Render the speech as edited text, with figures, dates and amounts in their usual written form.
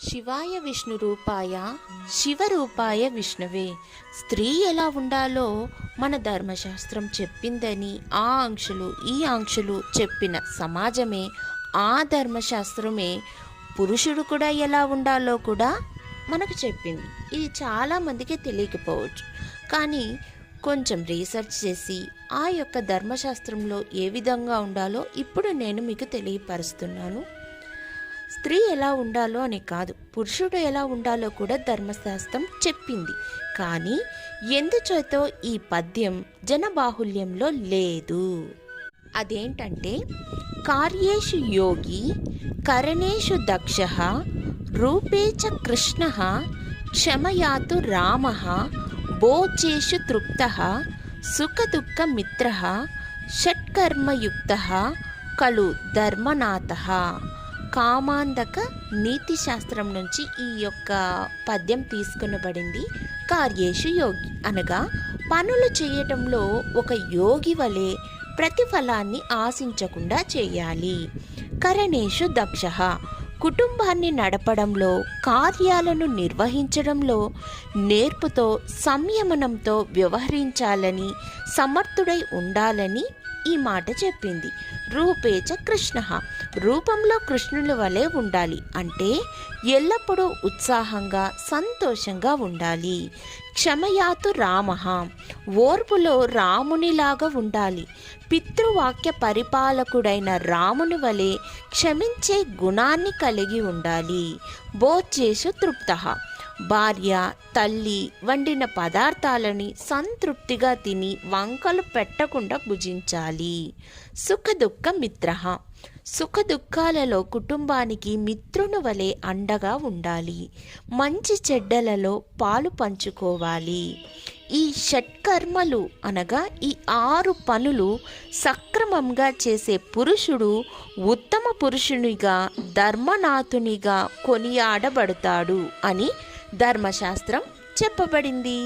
శివాయ విష్ణు రూపాయ శివరూపాయ విష్ణువే. స్త్రీ ఎలా ఉండాలో మన ధర్మశాస్త్రం చెప్పిందని ఆ ఆంక్షలు ఈ ఆంక్షలు చెప్పిన సమాజమే, ఆ ధర్మశాస్త్రమే పురుషుడు కూడా ఎలా ఉండాలో కూడా మనకు చెప్పింది. ఇది చాలామందికి తెలియకపోవచ్చు, కానీ కొంచెం రీసెర్చ్ చేసి ఆ యొక్క ధర్మశాస్త్రంలో ఏ విధంగా ఉండాలో ఇప్పుడు నేను మీకు తెలియపరుస్తున్నాను. స్త్రీ ఎలా ఉండాలో అని కాదు, పురుషుడు ఎలా ఉండాలో కూడా ధర్మశాస్త్రం చెప్పింది. కానీ ఎందుచేతో ఈ పద్యం జనబాహుల్యంలో లేదు. అదేంటంటే, కార్యేషు యోగి కరణేషు దక్ష రూపే చ కృష్ణ క్షమయాతు రామ భోజేషు తృప్త సుఖదుఃఖ మిత్ర షట్కర్మయుక్త కలు ధర్మనాథ. కామాంధక నీతి శాస్త్రం నుంచి ఈ యొక్క పద్యం తీసుకునబడింది. కార్యేషు యోగి అనగా పనులు చేయటంలో ఒక యోగి వలె ప్రతిఫలాన్ని ఆశించకుండా చేయాలి. కరణేషు దక్ష కుటుంబాన్ని నడపడంలో, కార్యాలను నిర్వహించడంలో నేర్పుతో సంయమనంతో వ్యవహరించాలని, సమర్థుడై ఉండాలని ఈ మాట చెప్పింది. రూపేచ కృష్ణ రూపంలో కృష్ణుల వలె ఉండాలి, అంటే ఎల్లప్పుడూ ఉత్సాహంగా సంతోషంగా ఉండాలి. క్షమయాతు రామ ఓర్పులో రామునిలాగా ఉండాలి. పితృవాక్య పరిపాలకుడైన రాముని వలె క్షమించే గుణాన్ని కలిగి ఉండాలి. భోజేషు తృప్త భార్య తల్లి వండిన పదార్థాలని సంతృప్తిగా తిని వంకలు పెట్టకుండా భుజించాలి. సుఖదుఃఖ మిత్ర సుఖదుఖాలలో కుటుంబానికి మిత్రుని వలె అండగా ఉండాలి. మంచి చెడ్డలలో పాలు పంచుకోవాలి. ఈ షట్కర్మలు అనగా ఈ 6 పనులు సక్రమంగా చేసే పురుషుడు ఉత్తమ పురుషునిగా, ధర్మనాథునిగా కొనియాడబడతాడు అని ధర్మశాస్త్రం చెప్పబడింది.